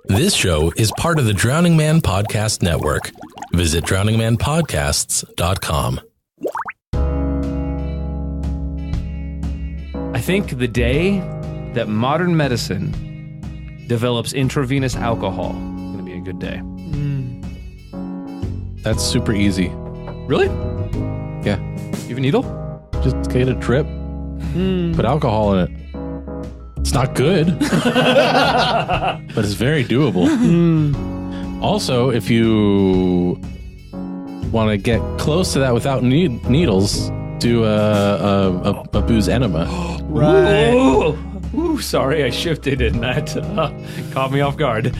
This show is part of the Drowning Man Podcast Network. Visit drowningmanpodcasts.com. I think the day that modern medicine develops intravenous alcohol is going to be a good day. That's super easy. Really? Yeah. You have a needle? Just get a drip. Put alcohol in it. It's not good, but it's very doable. Also, if you want to get close to that without needles, do a booze enema. Right. Ooh, sorry, I shifted and that caught me off guard.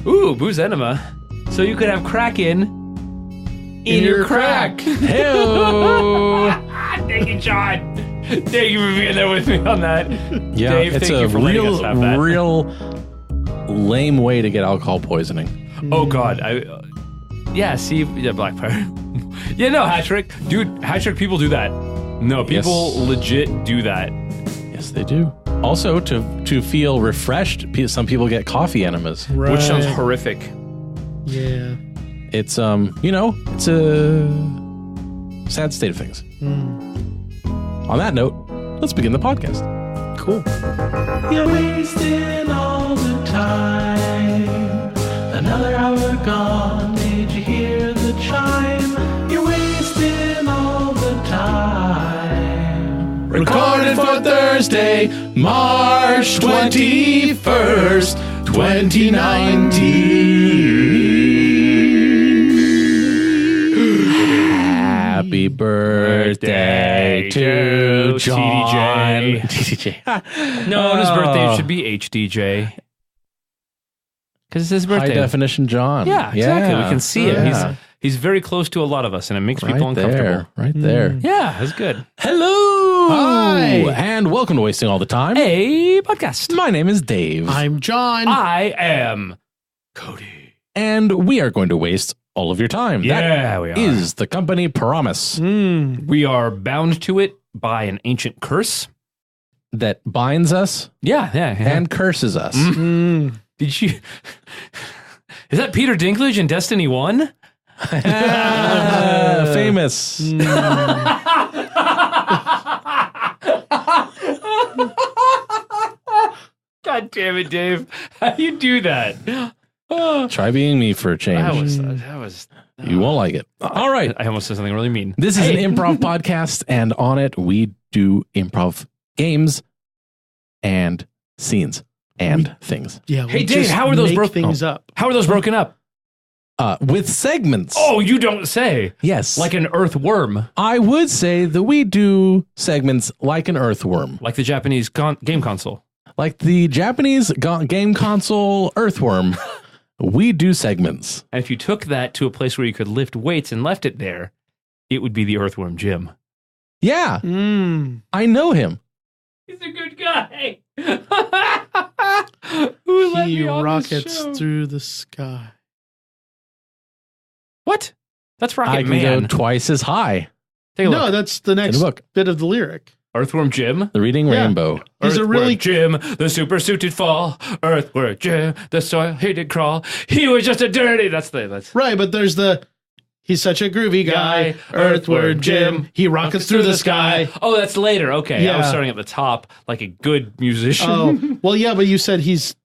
Ooh, booze enema. So you could have crack in your crack. Hey-o. Thank you, John. Thank you for being there with me on that. Yeah, Dave, it's thank you for letting us have that. real lame way to get alcohol poisoning. Oh God, Black Pirate. Yeah, no, Hattrick, dude, Hattrick people do that. No, people legit do that. Yes, they do. Also, to feel refreshed, some people get coffee enemas, Which sounds horrific. Yeah. It's it's a sad state of things. On that note, let's begin the podcast. Cool. You're wasting all the time. Another hour gone. Did you hear the chime? You're wasting all the time. Recorded for Thursday, March 21st, 2019. Happy birthday to John. TDJ. No, on his birthday it should be HDJ. Because it's his birthday. High definition John. Yeah, exactly. We can see him. He's very close to a lot of us, and it makes people uncomfortable. Right there. Yeah, that's good. Hello. Hi. And welcome to Wasting All the Time. Hey, podcast. My name is Dave. I'm John. I am Cody. And we are going to waste all of your time. Yeah, we are. That is the company promise. We are bound to it by an ancient curse. That binds us Yeah. and curses us. Did you... Is that Peter Dinklage in Destiny 1? Famous. God damn it, Dave. How do you do that? Try being me for a change. That was You won't like it. All right. I almost said something really mean. This is an improv podcast, and on it, we do improv games and scenes and things. Yeah. Hey, we Dave, just how are those make broken things up? How are those broken up? With segments. Oh, you don't say. yes. Like an earthworm. I would say that we do segments like an earthworm. Like the Japanese game console. Like the Japanese game console earthworm. We do segments. And if you took that to a place where you could lift weights and left it there, it would be the earthworm gym. Yeah. I know him. He's a good guy. Who let He me on rockets this show? through the sky. What? That's Rocket I can Man. go twice as high. Take a No, look. that's the In next the book. bit of the lyric. Earthworm Jim. The Reading Yeah. Rainbow. He's a Earthworm really Jim, the super suited fall. Earthworm Jim, the soil he did crawl. He was just a dirty. That's right, but there's the he's such a groovy guy. Guy, Earthward Jim. He rockets through the sky. Oh, that's later. Okay, I was Yeah. starting at the top like a good musician. Oh, well, yeah, but you said he's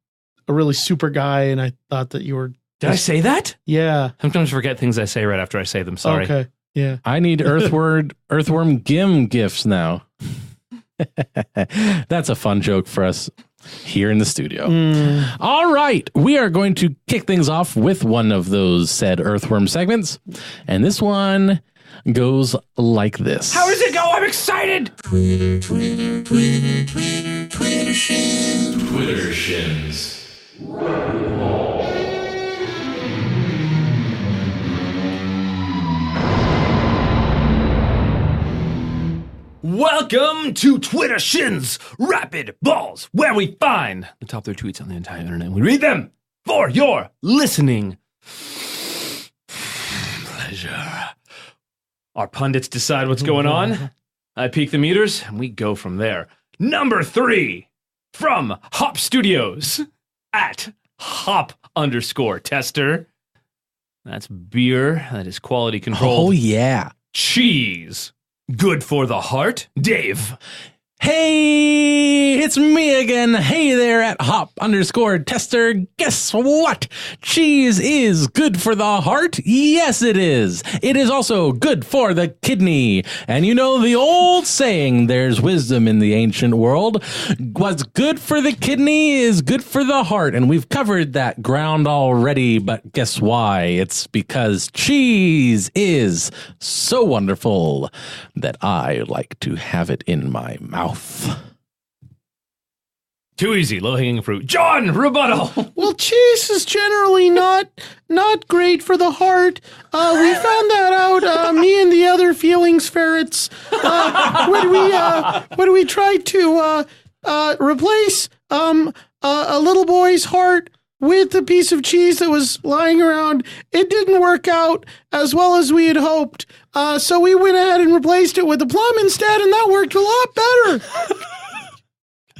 a really super guy, and I thought that you were. Did I say that? Yeah. Sometimes I forget things I say right after I say them. Sorry. Okay. Yeah. I need earthworm gim gifts now. That's a fun joke for us here in the studio. All right. We are going to kick things off with one of those said earthworm segments. And this one goes like this. How does it go? I'm excited. Twitter shins. Welcome to Twitter Shins Rapidballs, where we find the top 3 tweets on the entire internet and we read them for your listening pleasure. Our pundits decide what's going on. I peak the meters and we go from there. Number 3 from Hop Studios at hop_tester. That's beer. That is quality control. Oh, yeah. Cheese. Good for the heart. Dave. Hey, it's me again. Hey there at hop_tester. Guess what? Cheese is good for the heart. Yes, it is. It is also good for the kidney. And you know the old saying, there's wisdom in the ancient world. What's good for the kidney is good for the heart. And we've covered that ground already. But guess why? It's because cheese is so wonderful that I like to have it in my mouth. Too easy, low-hanging fruit. John, rebuttal. Well, cheese is generally not great for the heart. We found that out. Me and the other Feelings Ferrets when we tried to replace a little boy's heart with a piece of cheese that was lying around. It didn't work out as well as we had hoped. So we went ahead and replaced it with a plum instead, and that worked a lot better.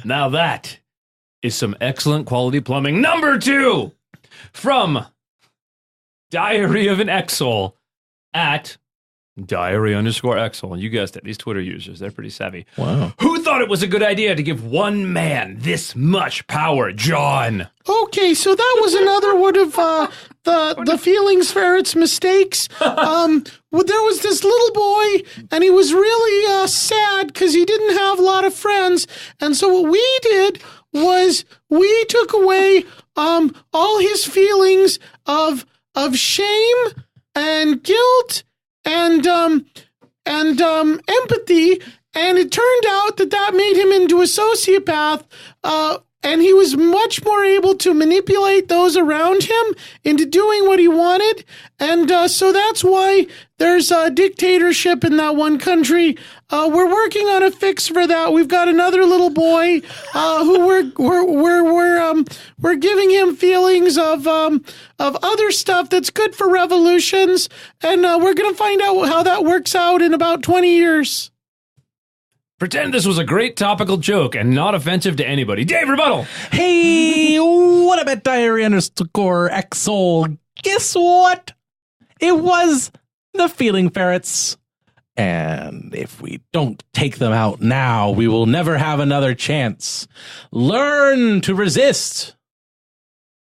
Now that is some excellent quality plumbing. Number 2, from Diary of an Exol at Diary_Exol. You guessed it. These Twitter users, they're pretty savvy. Wow. Who thought it was a good idea to give one man this much power? John. Okay, so that was another one of the Feelings Ferrets mistakes. Well, there was this little boy, and he was really sad because he didn't have a lot of friends. And so what we did was we took away all his feelings of shame and guilt and empathy, and it turned out that made him into a sociopath, and he was much more able to manipulate those around him into doing what he wanted, and so that's why there's a dictatorship in that one country. We're working on a fix for that. We've got another little boy who we're giving him feelings of other stuff that's good for revolutions, and we're gonna find out how that works out in about 20 years. Pretend this was a great topical joke and not offensive to anybody. Dave, rebuttal. Hey, what about Diary_Exol? Guess what? It was the Feeling Ferrets. And if we don't take them out now, we will never have another chance. Learn to resist.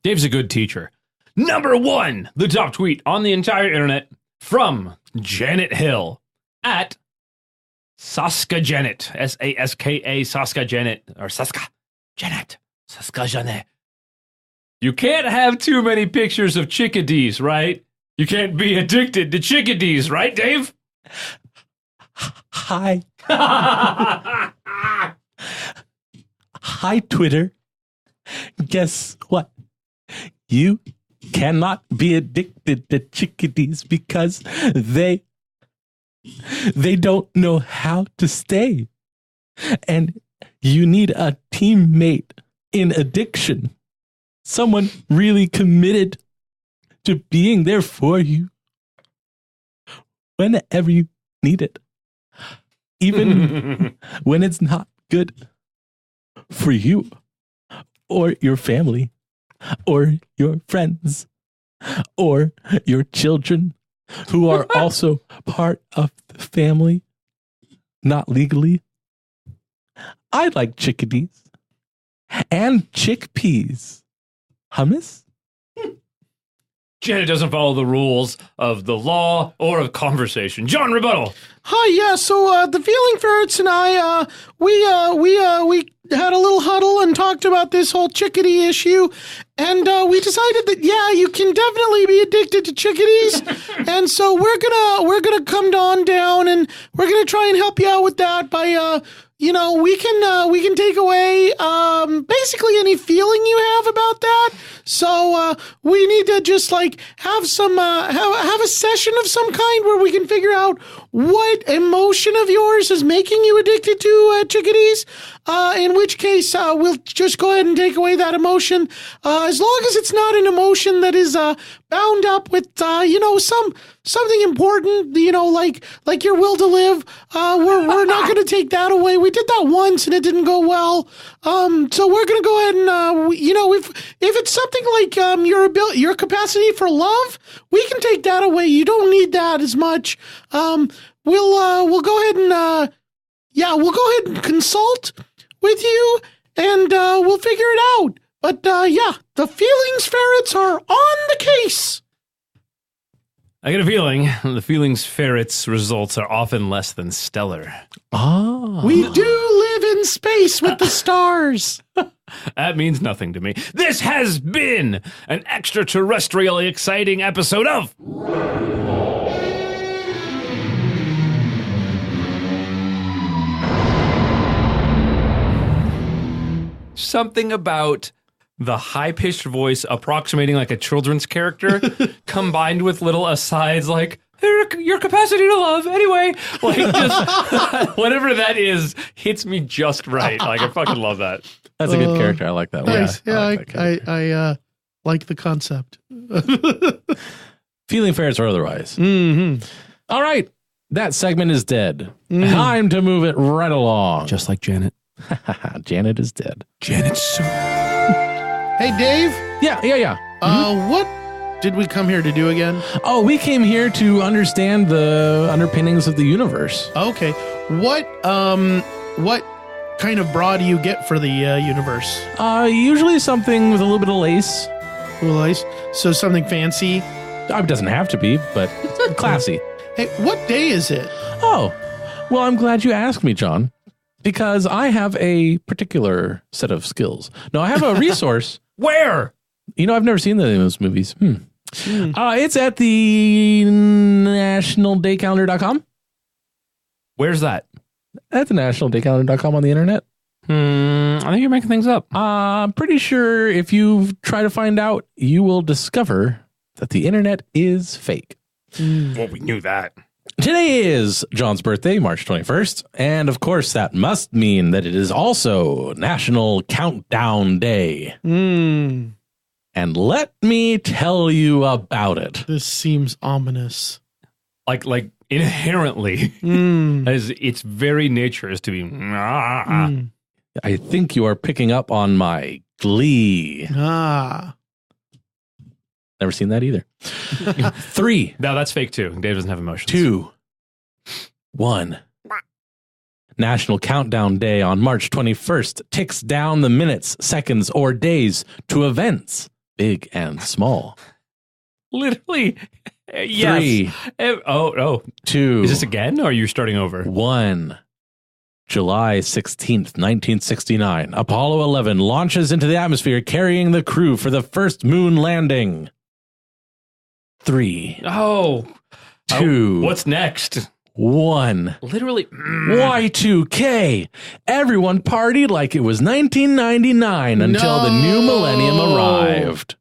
Dave's a good teacher. Number 1, the top tweet on the entire internet from Janet Hill at Saska Janet, Saska Saska Janet, or Saska Janet, Saska Janet. You can't have too many pictures of chickadees, right? You can't be addicted to chickadees, right, Dave? Hi. Hi, Twitter. Guess what? You cannot be addicted to chickadees because they don't know how to stay. And you need a teammate in addiction. Someone really committed to being there for you whenever you need it. Even when it's not good for you or your family or your friends or your children who are also part of the family, not legally. I like chickadees and chickpeas. Hummus? Janet doesn't follow the rules of the law or of conversation. John, rebuttal. Hi, yeah. So the Feeling Ferrets and I, we had a little huddle and talked about this whole chickadee issue, and we decided that you can definitely be addicted to chickadees, and so we're gonna come on down and we're gonna try and help you out with that by we can take away basically any feeling you have about that. So we need to just like have some have a session of some kind where we can figure out what emotion of yours is making you addicted to chickadees. In which case we'll just go ahead and take away that emotion, as long as it's not an emotion that is bound up with something important, like your will to live. We're not going to take that away. We did that once and it didn't go well. So we're going to go ahead and if it's something like your capacity for love, we can take that away. You don't need that as much. We'll go ahead and we'll go ahead and consult with you, and we'll figure it out. But the Feelings Ferrets are on the case. I get a feeling the Feelings Ferrets results are often less than stellar. Oh. We do live in space with the stars. That means nothing to me. This has been an extraterrestrially exciting episode of something about the high-pitched voice approximating like a children's character combined with little asides like, your capacity to love, anyway. Like, just whatever that is hits me just right. Like, I fucking love that. That's a good character. I like that one. Nice. I like the concept. Feeling Ferrets or otherwise. Mm-hmm. All right. That segment is dead. Time to move it right along. Just like Janet. Janet is dead. Janet's so... Hey, Dave. Yeah. What did we come here to do again? Oh, we came here to understand the underpinnings of the universe. Okay. What kind of bra do you get for the universe? Usually something with a little bit of lace. Nice. So something fancy. It doesn't have to be, but classy. Hey, what day is it? Oh, well, I'm glad you asked me, John, because I have a particular set of skills. No, I have a resource. Where? I've never seen those movies. It's at the nationaldaycalendar.com. Where's that? At the nationaldaycalendar.com on the internet. I think you're making things up. I'm pretty sure if you try to find out, you will discover that the internet is fake. Well, we knew that. Today is John's birthday, March 21st. And of course, that must mean that it is also National Countdown Day. And let me tell you about it. This seems ominous. Like inherently, as its very nature is to be. I think you are picking up on my glee. Never seen that either. 3. No, that's fake too. Dave doesn't have emotions. 2, 1. National Countdown Day on March 21st ticks down the minutes, seconds, or days to events, big and small. Literally. Yes. 3. 2. Is this again, or are you starting over? 1. July 16th, 1969. Apollo 11 launches into the atmosphere, carrying the crew for the first moon landing. 3. 2. What's next? 1. Literally. Y2K. Everyone partied like it was 1999 until the new millennium arrived.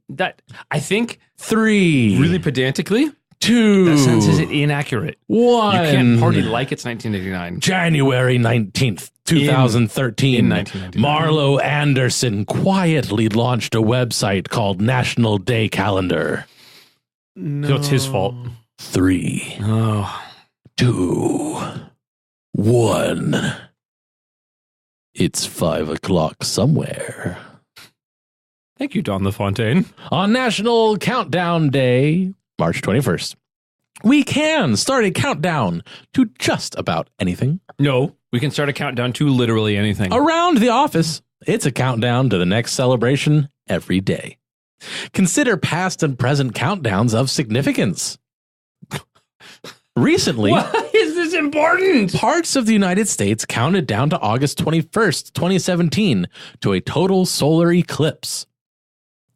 That, I think, 3. really pedantically, 2. that sentence is inaccurate. 1. You can't party like it's 1989. January 19th, 2013. In 1999. Marlo Anderson quietly launched a website called National Day Calendar. So it's his fault. 3. 2. 1. It's 5 o'clock somewhere. Thank you, Don LaFontaine. On National Countdown Day, March 21st, we can start a countdown to just about anything. No, we can start a countdown to literally anything. Around the office, it's a countdown to the next celebration every day. Consider past and present countdowns of significance. Recently, Why is this important? parts of the United States counted down to August 21st, 2017, to a total solar eclipse.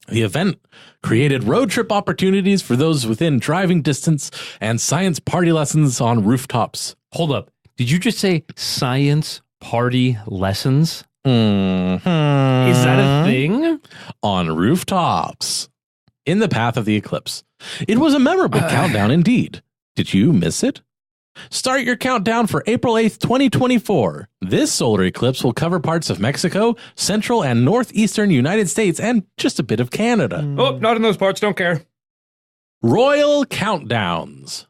The event created road trip opportunities for those within driving distance and science party lessons on rooftops. Hold up. Did you just say science party lessons? Mm-hmm. Is that a thing? On rooftops in the path of the eclipse. It was a memorable countdown indeed. Did you miss it? Start your countdown for April 8th, 2024. This solar eclipse will cover parts of Mexico, central and northeastern United States, and just a bit of Canada. Oh, not in those parts. Don't care. Royal countdowns.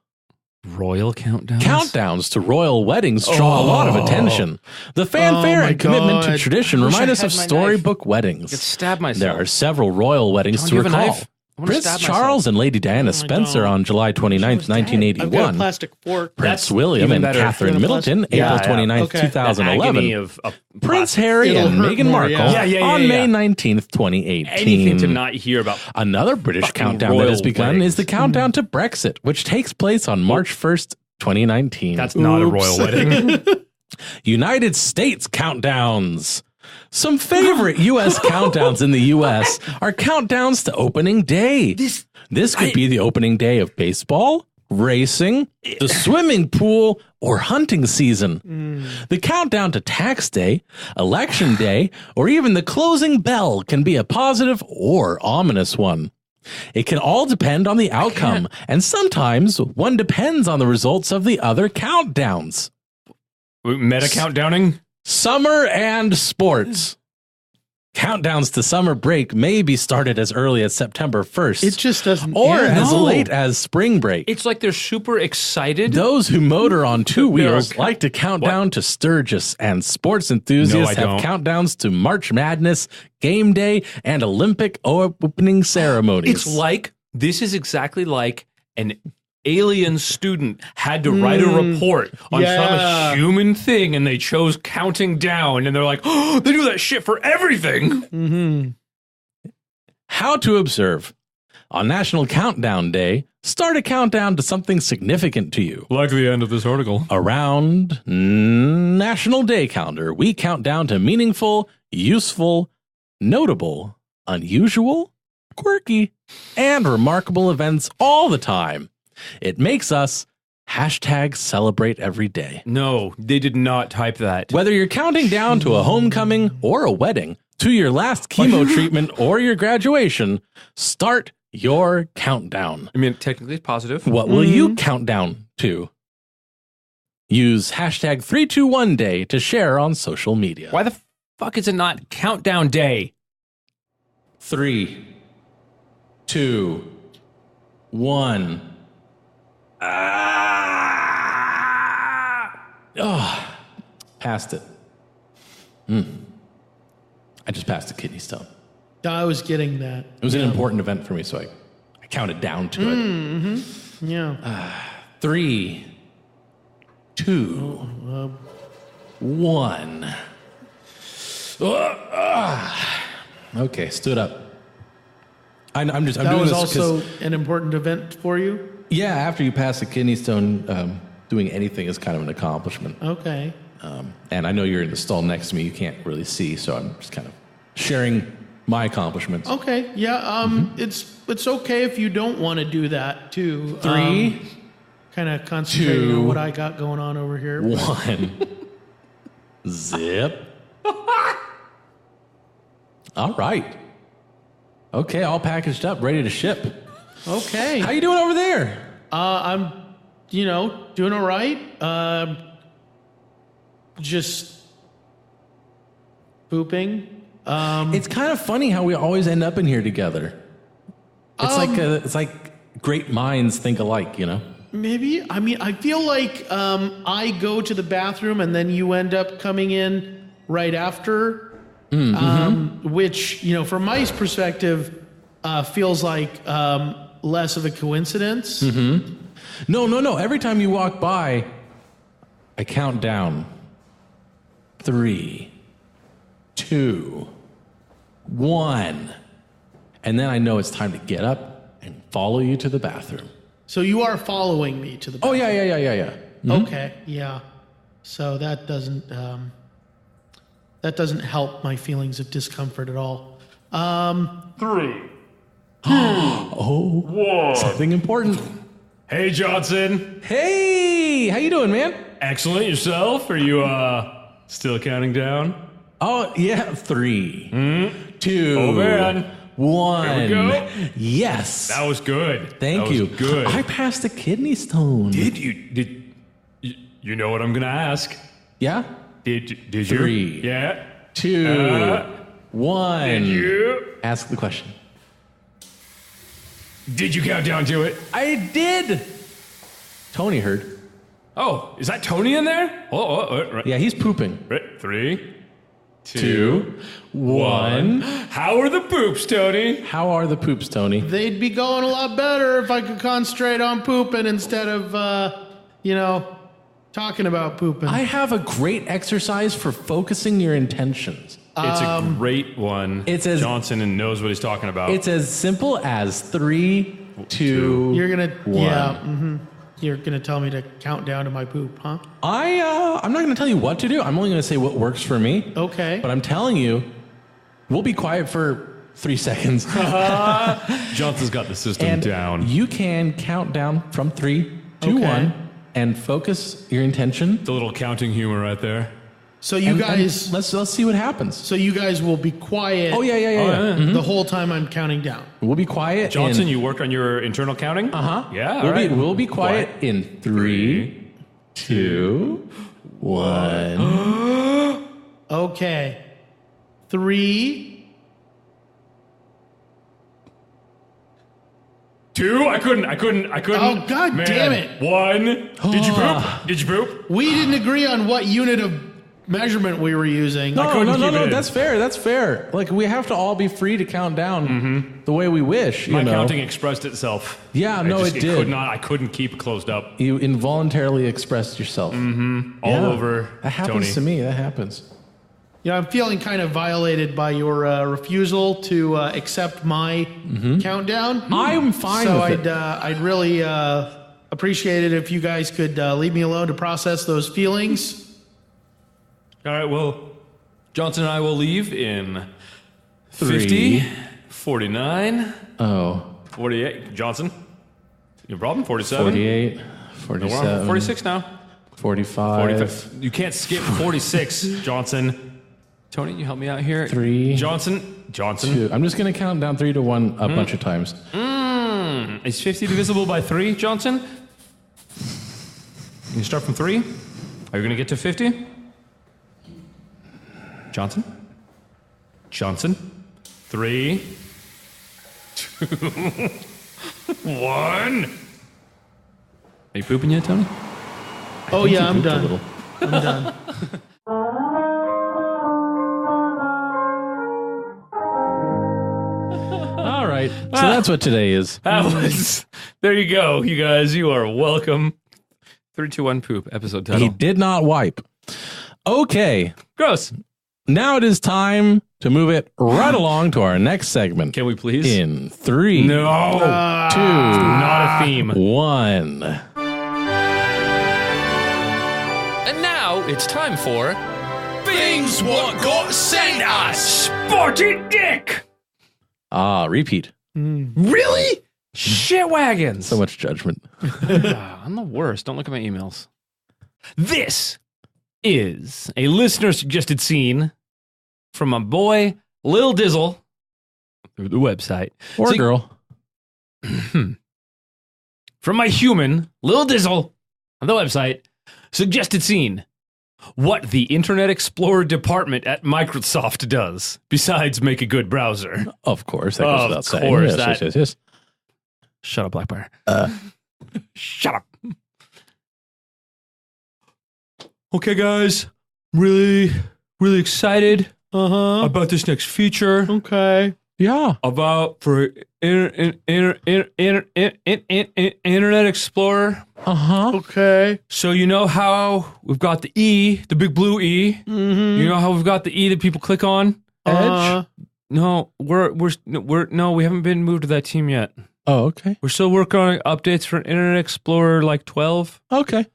Royal countdowns? Countdowns to royal weddings draw a lot of attention. The fanfare my and commitment to God. tradition I wish remind I us had of my storybook I could weddings. stab myself. There are several royal weddings John, to do you have a recall. knife? I wanna Prince stab Charles myself. and Lady Diana Spencer God. on July 29th, I've got a 1981. plastic fork. Prince That's William even and better. Catherine Than a Middleton, plastic- April Yeah, 29th, okay. The 2011. agony of Prince plastic. Harry It'll and hurt Meghan more, Markle yeah. on May 19th, 2018. Anything to not hear about. Another British Fucking countdown that royal has begun weddings. is the countdown to Brexit, which takes place on March 1st, 2019. That's not a royal wedding. United States countdowns. Some favorite U.S. countdowns in the U.S. are countdowns to opening day. This could be the opening day of baseball, racing, the swimming pool, or hunting season. The countdown to tax day, election day, or even the closing bell can be a positive or ominous one. It can all depend on the outcome, and sometimes one depends on the results of the other countdowns. Meta countdowning? Summer and sports. Countdowns to summer break may be started as early as September 1st. It just doesn't. or yeah, as no. late as spring break. It's like they're super excited. Those who motor on two wheels They're- like to count down to Sturgis, and sports enthusiasts No, I have don't. countdowns to March Madness, game day, and Olympic opening ceremonies. It's like, this is exactly like an alien student had to write a report on Yeah. some human thing, and they chose counting down, and they're like, oh, they do that shit for everything. How to observe. On National Countdown Day, start a countdown to something significant to you. Like the end of this article. Around National Day Calendar, we count down to meaningful, useful, notable, unusual, quirky, and remarkable events all the time. It makes us #celebrate every day. No, they did not type that. Whether you're counting down to a homecoming or a wedding, to your last chemo treatment or your graduation, start your countdown. I mean, technically it's positive. What will you count down to? Use #321day to share on social media. Why the fuck is it not countdown day? 3, 2, 1. Oh, passed it. I just passed a kidney stone. I was getting that. It was an important event for me, so I counted down to it. Yeah. 3, 2, 1. Okay, stood up. I'm That doing was this 'cause- also an important event for you. yeah, after you pass a kidney stone, doing anything is kind of an accomplishment. Okay. And I know you're in the stall next to me. You can't really see, so I'm just kind of sharing my accomplishments. Okay. Yeah. It's okay if you don't want to do that too. 3, Kind of concentrating 2, on what I got going on over here. 1. Zip. All right. Okay, all packaged up, ready to ship. Okay. How you doing over there? I'm, doing all right. Just pooping. It's kind of funny how we always end up in here together. It's like great minds think alike, you know? Maybe. I mean, I feel like I go to the bathroom and then you end up coming in right after, which, from my perspective, feels like less of a coincidence. No. Every time you walk by, I count down. 3, 2, 1. And then I know it's time to get up and follow you to the bathroom. So you are following me to the Oh, bathroom. yeah. Okay, yeah. So that doesn't help my feelings of discomfort at all. 3. Something important. Hey, Johnson. Hey, how you doing, man? Excellent. Yourself? Are you still counting down? Oh, yeah. 3, 2, Oh, man. 1. There we go. Yes. That was good. Thank That you. was good. I passed a kidney stone. Did you know what I'm gonna ask? Yeah? Did you? 3, Yeah. 2, 1. Did you? Ask the question. Did you count down to it? I did. Tony heard. Oh, is that Tony in there? Right. Yeah, he's pooping. Right. 3, 2, 1. How are the poops, Tony? How are the poops, Tony? They'd be going a lot better if I could concentrate on pooping instead of, talking about pooping. I have a great exercise for focusing your intentions. It's a great one. It's as Johnson knows what he's talking about. It's as simple as 3, 2. You're gonna, 1. yeah. Mm-hmm. You're gonna tell me to count down to my poop, huh? I'm not going to tell you what to do. I'm only going to say what works for me. Okay. But I'm telling you, we'll be quiet for 3 seconds. Johnson's got the system And down. you can count down from 3, 2, Okay. 1, and focus your intention. The little counting humor right there. So you And guys, let's see what happens. so you guys will be quiet. Oh yeah. The whole time I'm counting down. We'll be quiet. Johnson, you worked on your internal counting? Yeah, We'll be quiet in 3, 2, 1. Okay. 3. 2? I couldn't. Oh, God Man. damn it. 1. Did you poop? Did you poop? We didn't agree on what unit of measurement we were using. No, couldn't keep it in. that's fair. Like, we have to all be free to count down the way we wish. My you know? counting expressed itself. Yeah, no, it did. I couldn't keep it closed up. You involuntarily expressed yourself. All over That happens Tony. to me. That happens. Yeah, I'm feeling kind of violated by your refusal to accept my countdown. I'm fine So with it. I'd really appreciate it if you guys could leave me alone to process those feelings. All right, well, Johnson and I will leave in 3. 50, 49, Oh, 48. Johnson, your problem? 47. 48, No, we're on 47, 46 now. 45. 45. You can't skip 46, Johnson. Tony, you help me out here. 3, Johnson. 2. I'm just going to count down 3 to 1 a bunch of times. Is 50 divisible by 3, Johnson? You start from 3? Are you going to get to 50? Johnson? 3, 2, 1. Are you pooping yet, Tony? Oh yeah, I'm Pooped a done. little. I'm done. All right. So that's what today is. That was. There you go, you guys. You are welcome. 3, 2, 1 poop episode title. He did not wipe. Okay. Gross. Now it is time to move it right along to our next segment. Can we please? In 3, No. 2, Not a theme. 1. And now it's time for Things What Got Sent Us. Sporty dick. Repeat. Really? Shit wagons. So much judgment. I'm the worst. Don't look at my emails. This is a listener suggested scene from my boy Lil Dizzle through the website. Or See- girl. From my human Lil Dizzle on the website, suggested scene. What the Internet Explorer department at Microsoft does besides make a good browser. Of course. That goes Of without saying. course, Yes, that- yes. Shut up, Blackbear. Shut up. Okay, guys. Really excited about this next feature. Okay. Yeah. About for Internet Explorer. Okay. So you know how we've got the E, the big blue E. You know how we've got the E that people click on? Edge. No, we haven't been moved to that team yet. Oh, okay. We're still working on updates for Internet Explorer like 12. Okay.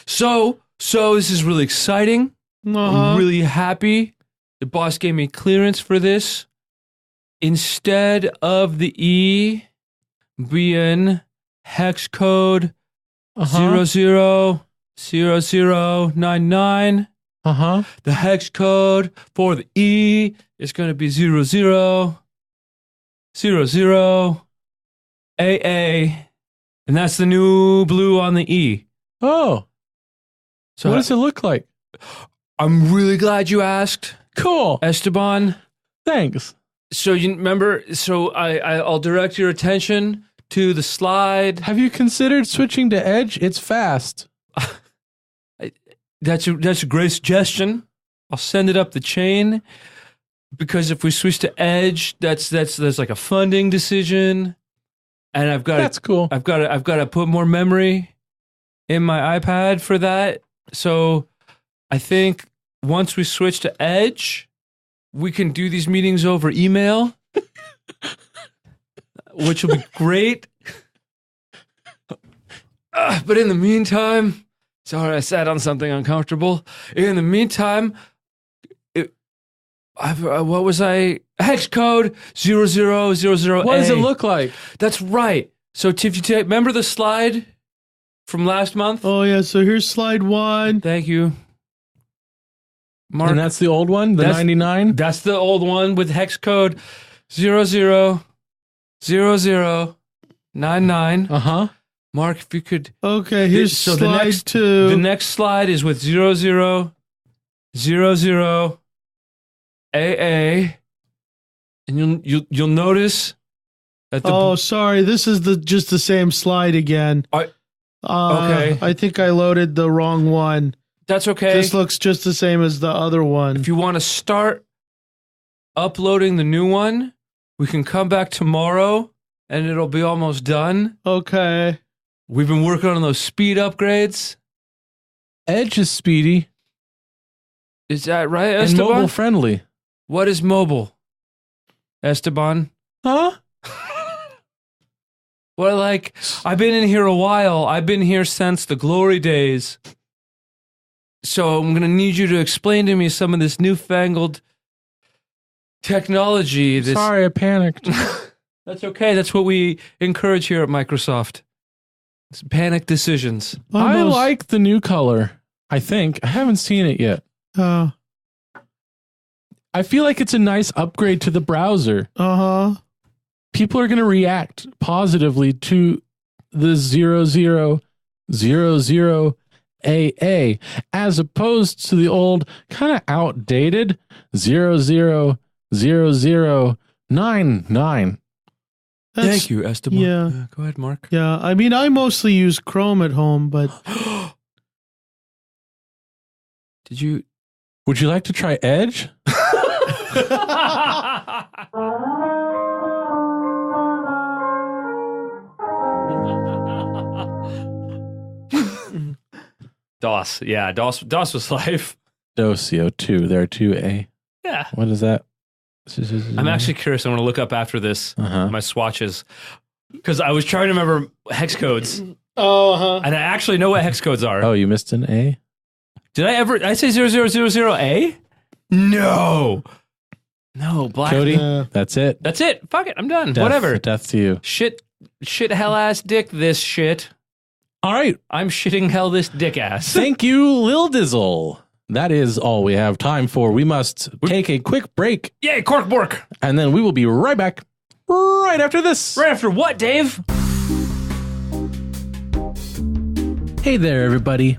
So this is really exciting. I'm really happy. The boss gave me clearance for this. Instead of the E being hex code 000099, the hex code for the E is going to be 0000 AA, and that's the new blue on the E. Oh. So What does it look like? I'm really glad you asked, Cool. Esteban. Thanks. So you remember? So I'll direct your attention to the slide. Have you considered switching to Edge? It's fast. That's a great suggestion. I'll send it up the chain because if we switch to Edge, that's like a funding decision, and That's cool. I've got to put more memory in my iPad for that. So I think once we switch to Edge, we can do these meetings over email, which will be great. But in the meantime, sorry, I sat on something uncomfortable. In the meantime, what was I? Hex code 0000A. What does it look like? That's right. So if you remember the slide from last month? Oh, yeah. So here's slide 1. Thank you, Mark. And that's the old one, the 99? That's the old one with hex code 000099. Uh-huh. Mark, if you could. Okay, here's So slide 2. The next slide is with 0000AA, and you'll notice that the sorry. This is just the same slide again. Okay. I think I loaded the wrong one. That's okay. This looks just the same as the other one. If you want to start uploading the new one, we can come back tomorrow, and it'll be almost done. Okay. We've been working on those speed upgrades. Edge is speedy Is that right, and Esteban? mobile friendly. What is mobile, Esteban? Huh? Well, like, I've been in here a while. I've been here since the glory days. So I'm going to need you to explain to me some of this newfangled technology. Sorry, I panicked. That's okay. That's what we encourage here at Microsoft. It's panic decisions. I like the new color. I think. I haven't seen it yet. I feel like it's a nice upgrade to the browser. Uh-huh. People are going to react positively to the 0000AA as opposed to the old kind of outdated 000099. Thank you, Esteban. Yeah. Go ahead, Mark. Yeah, I mean, I mostly use Chrome at home, but Did you? Would you like to try Edge? DOS. Yeah, DOS was life. Docio 2. There are 2A. Yeah. What is that? I'm actually curious. I'm going to look up after this my swatches because I was trying to remember hex codes. uh-huh. And I actually know what hex codes are. Oh, you missed an A? Did I say 0000A? No, black. Cody, that's it. That's it. Fuck it. I'm done. Death, Whatever. Death to you. Shit, hell ass dick. This shit. All right. I'm shitting hell this dick ass. Thank you, Lil Dizzle. That is all we have time for. We must take a quick break, Yay, cork bork. and then we will be right back right after this. Right after what, Dave? Hey there, everybody.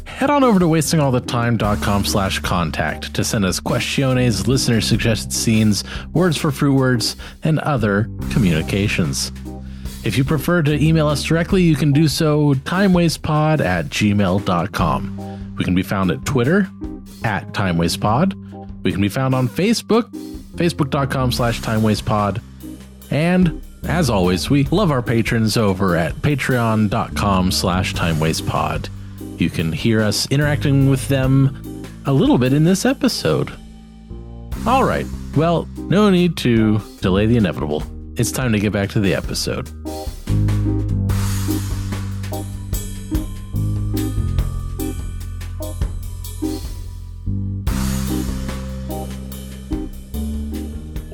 Head on over to wastingallthetime.com/contact to send us questiones, listener-suggested scenes, words for fruit words, and other communications. If you prefer to email us directly, you can do so timewastepod@gmail.com. We can be found at Twitter @timewastepod. We can be found on Facebook, facebook.com/timewastepod. And as always, we love our patrons over at patreon.com/timewastepod. You can hear us interacting with them a little bit in this episode. All right. Well, no need to delay the inevitable. It's time to get back to the episode.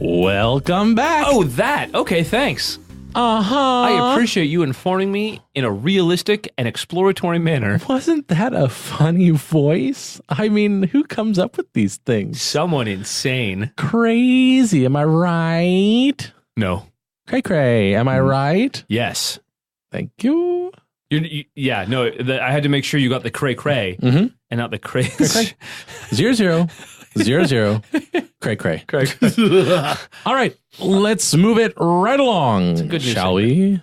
Welcome back. Oh, that. Okay, thanks. I appreciate you informing me in a realistic and exploratory manner. Wasn't that a funny voice? I mean, who comes up with these things? Someone insane. Crazy, am I right? No. Cray cray, am I right? Yes. Thank you. Yeah, no, I had to make sure you got the cray cray and not the cray. 0000 cray cray. Cray. All right, let's move it right along, good news shall we?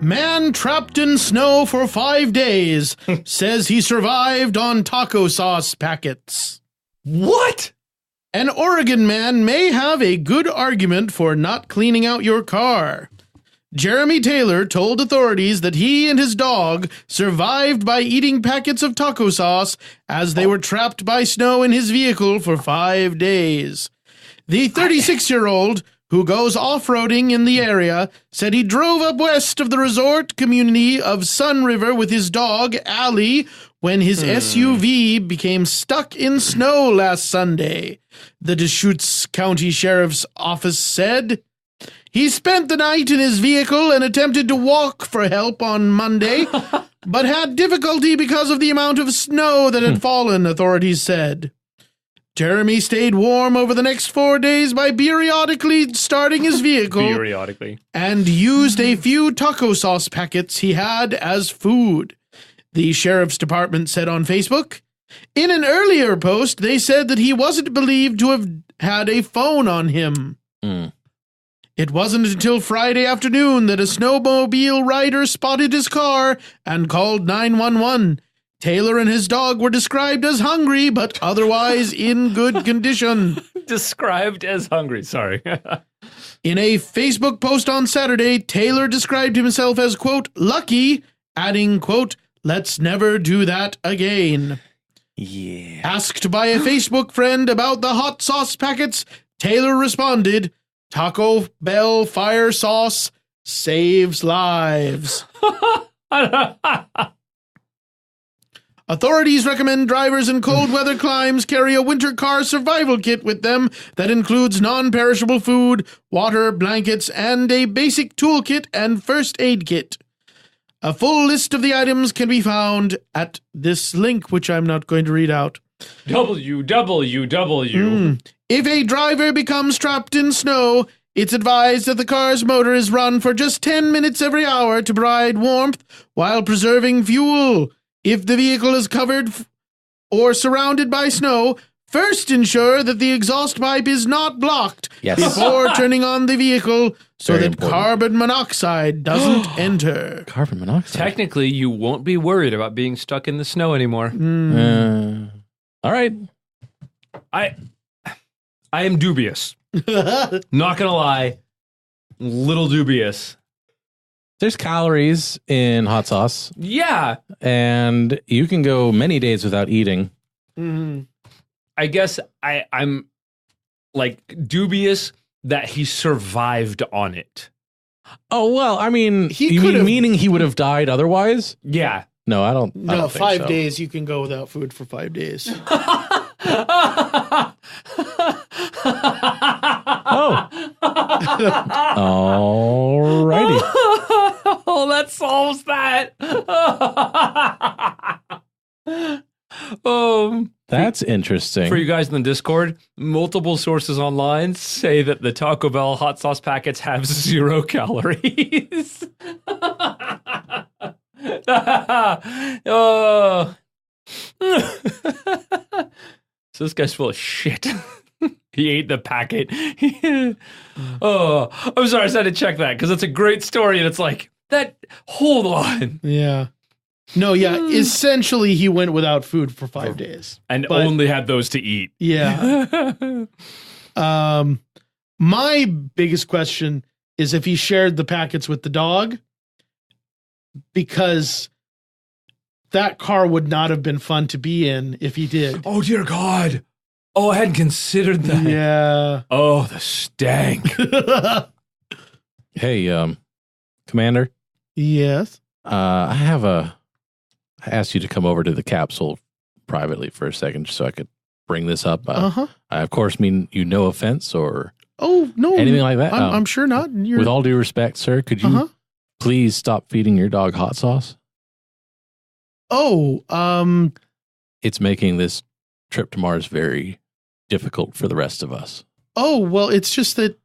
Man trapped in snow for 5 days says he survived on taco sauce packets. What? An Oregon man may have a good argument for not cleaning out your car. Jeremy Taylor told authorities that he and his dog survived by eating packets of taco sauce as they were trapped by snow in his vehicle for 5 days. The 36-year-old, who goes off-roading in the area, said he drove up west of the resort community of Sun River with his dog, Allie, when his SUV became stuck in snow last Sunday. The Deschutes County Sheriff's Office said he spent the night in his vehicle and attempted to walk for help on Monday, but had difficulty because of the amount of snow that had fallen, authorities said. Jeremy stayed warm over the next 4 days by periodically starting his vehicle and used a few taco sauce packets he had as food, the sheriff's department said on Facebook. In an earlier post, they said that he wasn't believed to have had a phone on him. It wasn't until Friday afternoon that a snowmobile rider spotted his car and called 911. Taylor and his dog were described as hungry, but otherwise in good condition. Described as hungry. Sorry. In a Facebook post on Saturday, Taylor described himself as, quote, lucky, adding, quote, let's never do that again. Yeah. Asked by a Facebook friend about the hot sauce packets, Taylor responded, Taco Bell fire sauce saves lives. Authorities recommend drivers in cold weather climes carry a winter car survival kit with them that includes non-perishable food, water, blankets, and a basic toolkit and first aid kit. A full list of the items can be found at this link, which I'm not going to read out. www. If a driver becomes trapped in snow, it's advised that the car's motor is run for just 10 minutes every hour to provide warmth while preserving fuel. If the vehicle is covered or surrounded by snow, first ensure that the exhaust pipe is not blocked before turning on the vehicle so Very that important. carbon monoxide doesn't enter. Carbon monoxide. Technically, you won't be worried about being stuck in the snow anymore. All right. I am dubious. Not gonna lie, little dubious. There's calories in hot sauce, Yeah, and you can go many days without eating. I guess I'm like dubious that he survived on it. Oh, well, I mean, He you could've- meaning he would have died otherwise? Yeah. No, I don't. I No, don't think 5 so. days you can go without food for 5 days. Oh. Alrighty. Oh, that solves that. That's interesting. For you guys in the Discord, multiple sources online say that the Taco Bell hot sauce packets have 0 calories. Oh. So this guy's full of shit. He ate the packet. Oh, I'm sorry, I just had to check that because it's a great story and it's like, that, hold on. Yeah. No, yeah. Essentially, he went without food for 5 days. And But- only had those to eat. Yeah. My biggest question is if he shared the packets with the dog, because that car would not have been fun to be in if he did. Oh, dear God. Oh, I hadn't considered that. Yeah. Oh, the stank. Hey, Commander, Yes. I asked you to come over to the capsule privately for a second just so I could bring this up. Uh-huh. I, of course, mean you no offense or Oh, no. anything like that. I'm sure not. You're, With all due respect, sir, could you Uh-huh. please stop feeding your dog hot sauce? Oh, It's making this trip to Mars very difficult for the rest of us. oh, well, it's just that,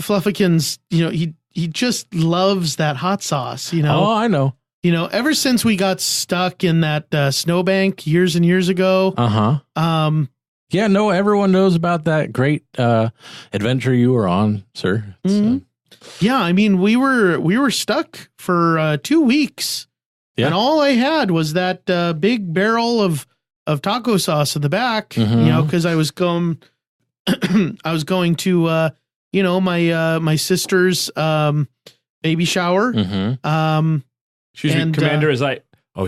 Fluffykins, he just loves that hot sauce, Oh, I know. Ever since we got stuck in that snowbank years and years ago, Uh-huh. Yeah, no, everyone knows about that great adventure you were on, sir. It's, Yeah, I mean, we were stuck for 2 weeks, and all I had was that big barrel of taco sauce in the back. You know, because I was going to my sister's baby shower. Excuse me, Commander. Is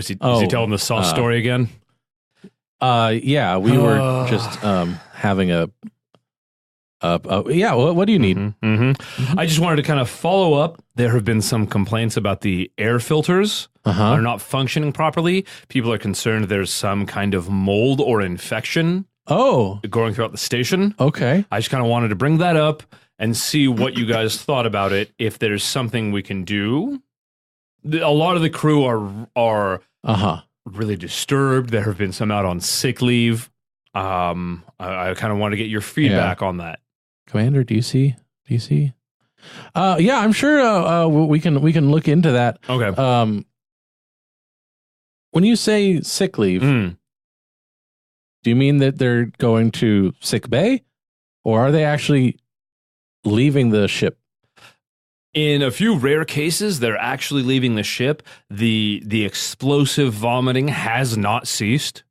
he telling the sauce story again? Yeah, we were just having a. What do you need? I just wanted to kind of follow up. There have been some complaints about the air filters are not functioning properly. People are concerned there's some kind of mold or infection going throughout the station. Okay. I just kind of wanted to bring that up and see what you guys thought about it. If there's something we can do. A lot of the crew are really disturbed. There have been some out on sick leave. I kind of want to get your feedback on that. Commander, do you see? Yeah, I'm sure we can look into that. Okay. When you say sick leave, do you mean that they're going to sick bay, or are they actually leaving the ship? In a few rare cases, they're actually leaving the ship. The explosive vomiting has not ceased.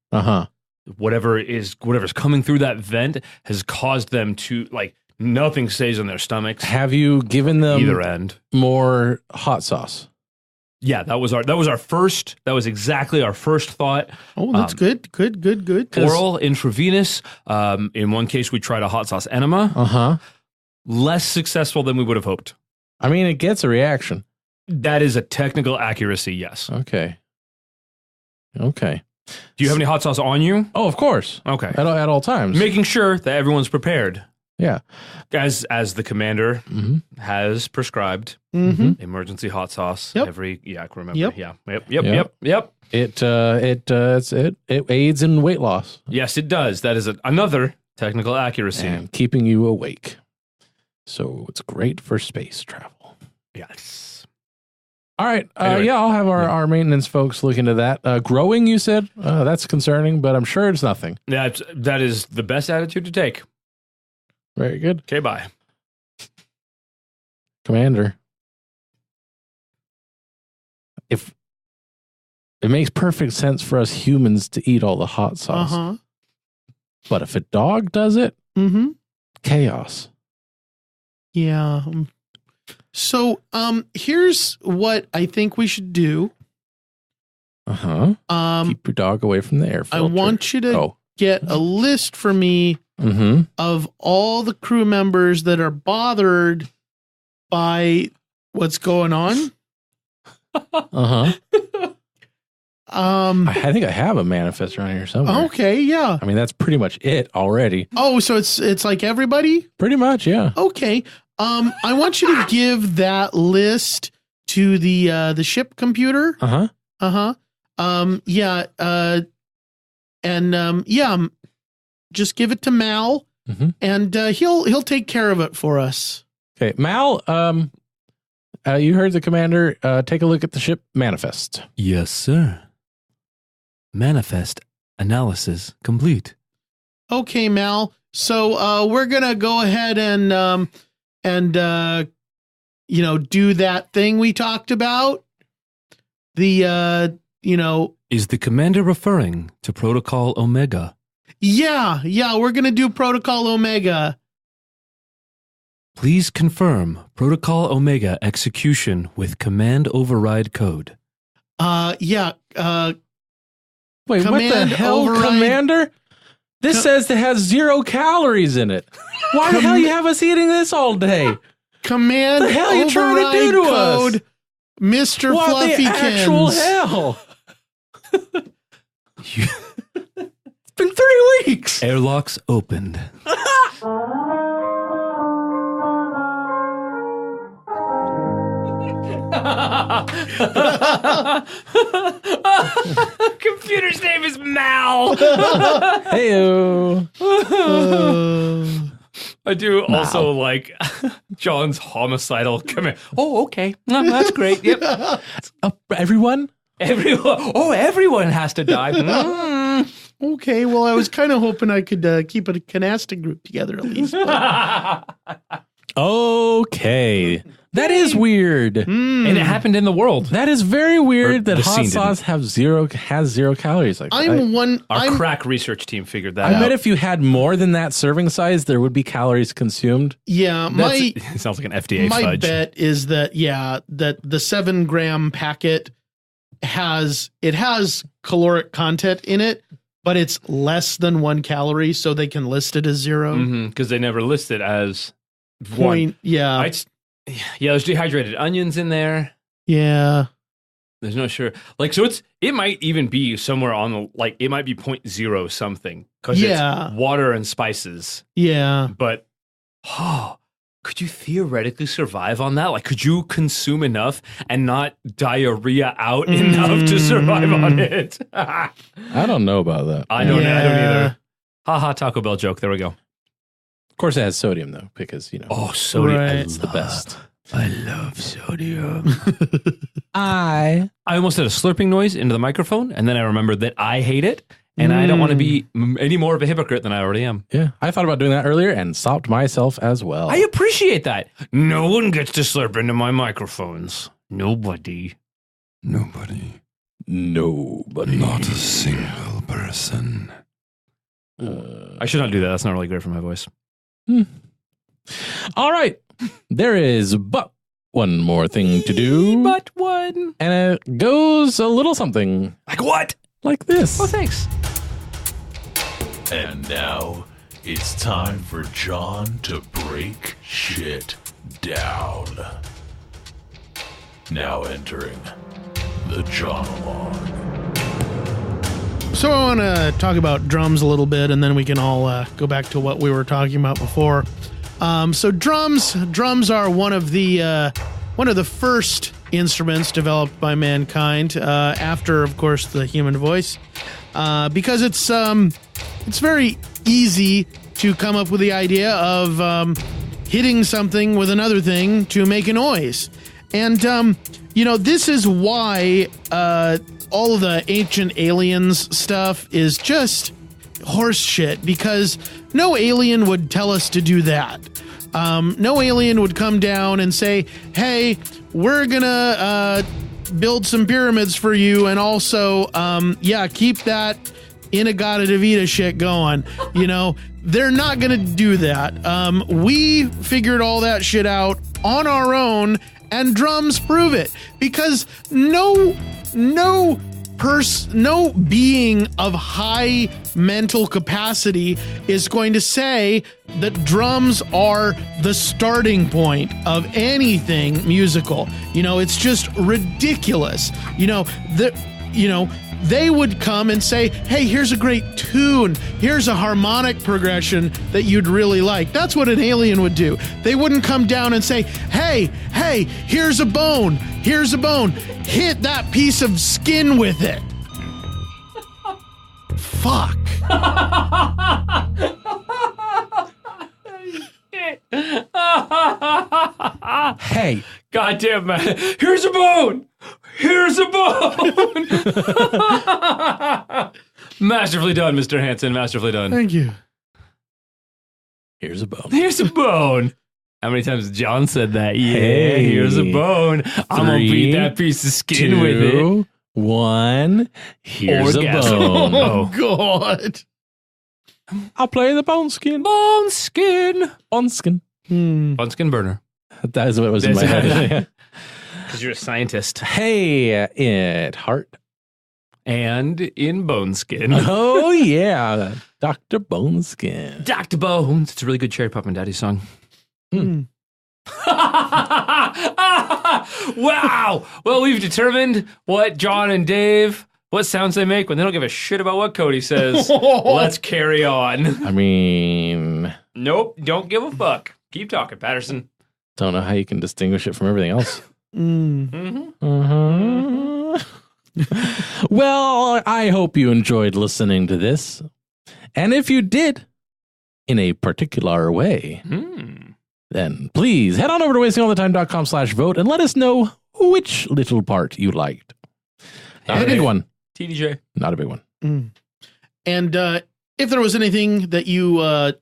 Whatever's coming through that vent has caused them to nothing stays in their stomachs. Have you given them either end more hot sauce? Yeah, that was exactly our first thought. Oh, that's good. Oral, intravenous. In one case, we tried a hot sauce enema. Less successful than we would have hoped. I mean, it gets a reaction. That is a technical accuracy, yes. Okay. Do you have any hot sauce on you? Oh, of course. Okay. At all times. Making sure that everyone's prepared. Yeah. As the commander has prescribed emergency hot sauce every remember. Yep. It aids in weight loss. Yes, it does. That is another technical accuracy. And keeping you awake. So it's great for space travel. Yes. All right. Anyway. I'll have our maintenance folks look into that. Growing, you said? That's concerning, but I'm sure it's nothing. That is the best attitude to take. Very good. Okay, bye. Commander. If it makes perfect sense for us humans to eat all the hot sauce. But if a dog does it, chaos. Yeah. So, here's what I think we should do. Keep your dog away from the air filter. I want you to get a list for me of all the crew members that are bothered by what's going on. I think I have a manifest around here somewhere. Okay, yeah. I mean, that's pretty much it already. Oh, so it's like everybody? Pretty much, yeah. Okay. I want you to give that list to the ship computer. Just give it to Mal, and he'll take care of it for us. Okay, Mal. You heard the commander. Take a look at the ship manifest. Yes, sir. Manifest analysis complete. Okay, Mal. So we're gonna go ahead and do that thing we talked about. The Is the commander referring to Protocol Omega? Yeah, we're going to do Protocol Omega. Please confirm Protocol Omega execution with command override code. Wait, what the hell, Commander? This says it has 0 calories in it. Why the hell you have us eating this all day? Command the hell you trying to do to code, us? Mr. What Fluffykins. the actual hell? It's been 3 weeks. Airlocks opened. Computer's name is Mal. Heyo. I do also like John's homicidal command. Oh, okay. That's great. Yep. Everyone? Everyone has to die. Okay, well, I was kind of hoping I could keep a canasta group together at least. Okay. That is weird. And it happened in the world. That is very weird that the hot scene sauce has zero calories. Like Our crack research team figured that I out. bet if you had more than that serving size, there would be calories consumed. Yeah, It sounds like an FDA my fudge. bet is that that the 7-gram packet has caloric content in it, but it's less than 1 calorie, so they can list it as 0. Because they never list it as Point. one. Yeah, There's dehydrated onions in there. yeah. There's no sure. Like, so it might even be somewhere on the, like, it might be 0.0 something. Because it's water and spices. Yeah. But, could you theoretically survive on that? Like, could you consume enough and not diarrhea out enough to survive on it? I don't know about that. I don't either. Ha Taco Bell joke. There we go. Of course, it has sodium, though, because, sodium. Right. it's the best. I love sodium. I I almost did a slurping noise into the microphone, and then I remembered that I hate it, and I don't want to be any more of a hypocrite than I already am. Yeah, I thought about doing that earlier and stopped myself as well. I appreciate that. No one gets to slurp into my microphones. Nobody. Not a single person. I should not do that. That's not really great for my voice. All right. There is but one more thing to do. But one. And it goes a little something Like what? like this. Oh, thanks. And now it's time for John to break shit down. Now entering the Jonologue. So I want to talk about drums a little bit, and then we can all go back to what we were talking about before. So drums are one of the first instruments developed by mankind after, of course, the human voice, because it's very easy to come up with the idea of hitting something with another thing to make a noise, and this is why all of the Ancient Aliens stuff is just horse shit, because no alien would tell us to do that. No alien would come down and say, hey, we're gonna build some pyramids for you, and also keep that Inagata Devita shit going. They're not gonna do that. We figured all that shit out on our own, and drums prove it, because no being of high mental capacity is going to say that drums are the starting point of anything musical. It's just ridiculous. They would come and say, hey, here's a great tune. Here's a harmonic progression that you'd really like. That's what an alien would do. They wouldn't come down and say, hey, here's a bone. Here's a bone. Hit that piece of skin with it. Fuck. Hey, Goddamn, man. Here's a bone. Here's a bone. Masterfully done, Mr. Hansen. Masterfully done. Thank you. here's a bone. Here's a bone. How many times has John said that? Yeah, Hey. here's a bone. I'm going to beat that piece of skin with it. 2, 1. Here's Orgasm. a bone. Oh, God. I'll play the bone skin. Bone skin. Bone skin. Bone skin burner. That is what was in my head. Because you're a scientist. Hey, at heart. And in bone skin. Oh, yeah. Dr. Boneskin. Dr. Bones. It's a really good Cherry Pop and Daddy song. Wow. Well, we've determined what John and Dave, what sounds they make when they don't give a shit about what Cody says. Let's carry on. I mean, Nope. Don't give a fuck. Keep talking, Patterson. don't know how you can distinguish it from everything else. Well, I hope you enjoyed listening to this. And if you did, in a particular way, then please head on over to wastingallthetime.com/vote and let us know which little part you liked. Not a big one. TDJ. Not a big one. And if there was anything that you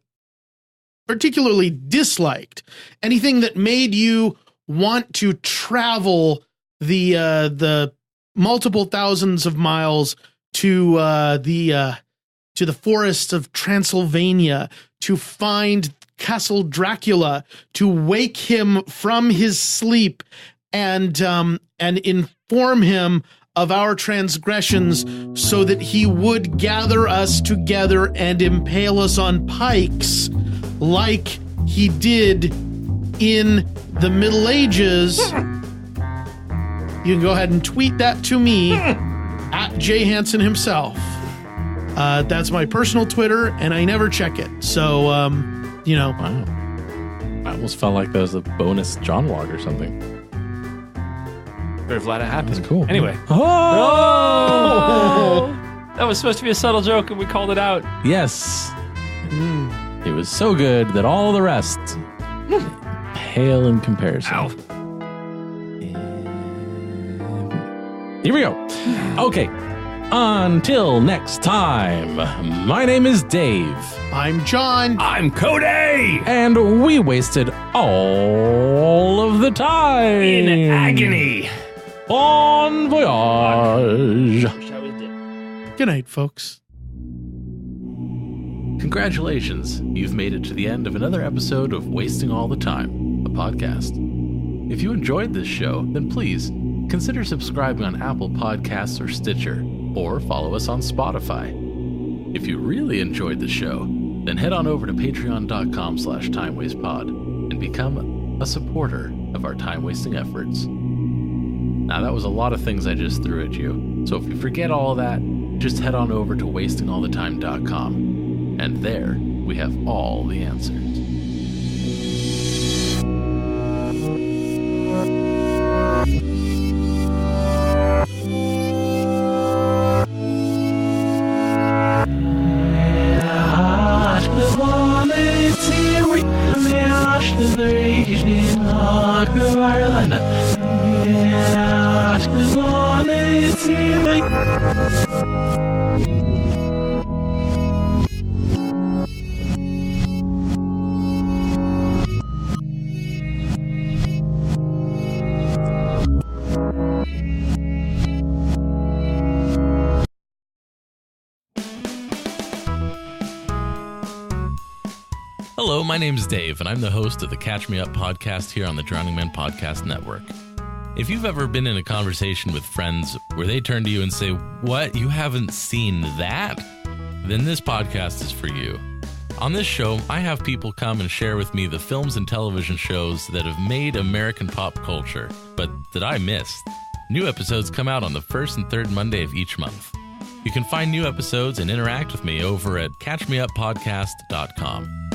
particularly disliked, anything that made you want to travel the multiple thousands of miles to the forests of Transylvania to find Castle Dracula, to wake him from his sleep and inform him of our transgressions so that he would gather us together and impale us on pikes like he did in the Middle Ages. You can go ahead and tweet that to me at Jay Hansen himself. That's my personal Twitter, and I never check it. So, Wow. I almost felt like that was a bonus Jonologue or something. Very glad it happened. That's cool. Anyway. Oh! That was supposed to be a subtle joke, and we called it out. Yes. It was so good that all the rest pale in comparison. Ow. Here we go. Okay. Until next time, my name is Dave. I'm John. I'm Cody! And we wasted all of the time. In agony. Bon voyage. Good night, folks. Congratulations, you've made it to the end of another episode of Wasting All the Time, a podcast. If you enjoyed this show, then please consider subscribing on Apple Podcasts or Stitcher, or follow us on Spotify. If you really enjoyed the show, then head on over to patreon.com/timewastepod and become a supporter of our time-wasting efforts. Now, that was a lot of things I just threw at you, so if you forget all of that, just head on over to wastingallthetime.com, and there we have all the answers. Hello, my name's Dave, and I'm the host of the Catch Me Up podcast here on the Drowning Man Podcast Network. If you've ever been in a conversation with friends where they turn to you and say, "What, you haven't seen that?" then this podcast is for you. On this show, I have people come and share with me the films and television shows that have made American pop culture, but that I missed. New episodes come out on the first and third Monday of each month. You can find new episodes and interact with me over at catchmeuppodcast.com.